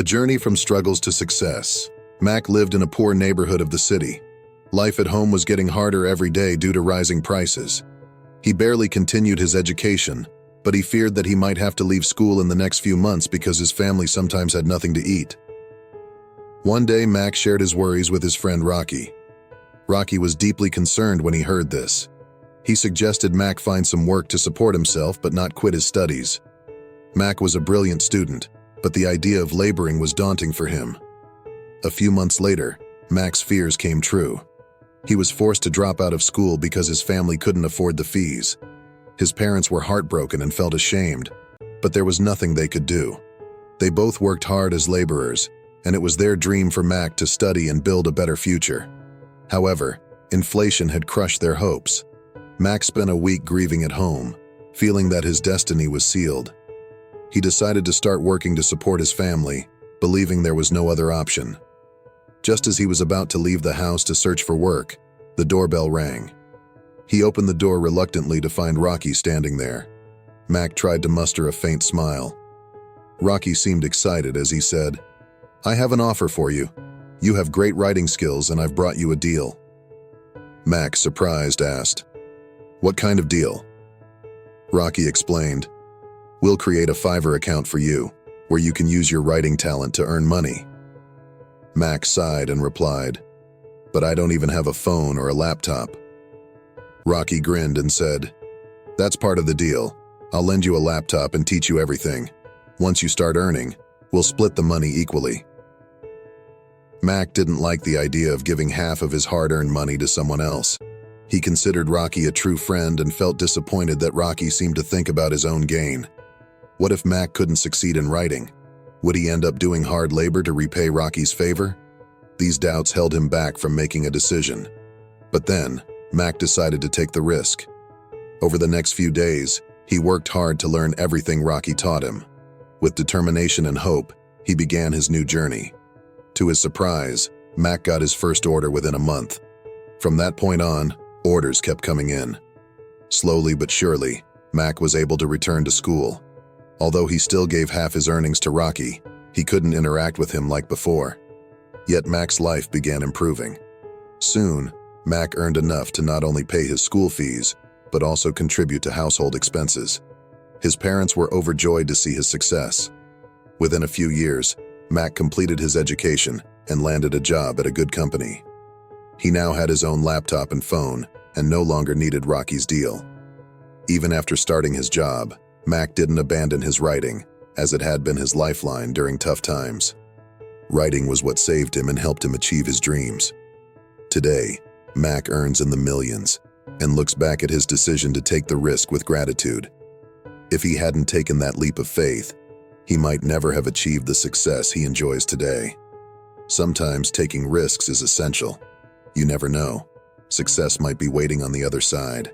A journey from struggles to success. Mac lived in a poor neighborhood of the city. Life at home was getting harder every day due to rising prices. He barely continued his education, but he feared that he might have to leave school in the next few months because his family sometimes had nothing to eat. One day, Mac shared his worries with his friend Rocky. Rocky was deeply concerned when he heard this. He suggested Mac find some work to support himself but not quit his studies. Mac was a brilliant student, but the idea of laboring was daunting for him. A few months later, Mac's fears came true. He was forced to drop out of school because his family couldn't afford the fees. His parents were heartbroken and felt ashamed, but there was nothing they could do. They both worked hard as laborers, and it was their dream for Mac to study and build a better future. However, inflation had crushed their hopes. Mac spent a week grieving at home, feeling that his destiny was sealed. He decided to start working to support his family, believing there was no other option. Just as he was about to leave the house to search for work, the doorbell rang. He opened the door reluctantly to find Rocky standing there. Mac tried to muster a faint smile. Rocky seemed excited as he said, "I have an offer for you. You have great writing skills and I've brought you a deal." Mac, surprised, asked, "What kind of deal?" Rocky explained, "We'll create a Fiverr account for you, where you can use your writing talent to earn money." Mac sighed and replied, "But I don't even have a phone or a laptop." Rocky grinned and said, "That's part of the deal. I'll lend you a laptop and teach you everything. Once you start earning, we'll split the money equally." Mac didn't like the idea of giving half of his hard-earned money to someone else. He considered Rocky a true friend and felt disappointed that Rocky seemed to think about his own gain. What if Mac couldn't succeed in writing? Would he end up doing hard labor to repay Rocky's favor? These doubts held him back from making a decision. But then, Mac decided to take the risk. Over the next few days, he worked hard to learn everything Rocky taught him. With determination and hope, he began his new journey. To his surprise, Mac got his first order within a month. From that point on, orders kept coming in. Slowly but surely, Mac was able to return to school. Although he still gave half his earnings to Rocky, he couldn't interact with him like before. Yet Mac's life began improving. Soon, Mac earned enough to not only pay his school fees, but also contribute to household expenses. His parents were overjoyed to see his success. Within a few years, Mac completed his education and landed a job at a good company. He now had his own laptop and phone, and no longer needed Rocky's deal. Even after starting his job, Mac didn't abandon his writing, as it had been his lifeline during tough times. Writing was what saved him and helped him achieve his dreams. Today, Mac earns in the millions, and looks back at his decision to take the risk with gratitude. If he hadn't taken that leap of faith, he might never have achieved the success he enjoys today. Sometimes taking risks is essential. You never know. Success might be waiting on the other side.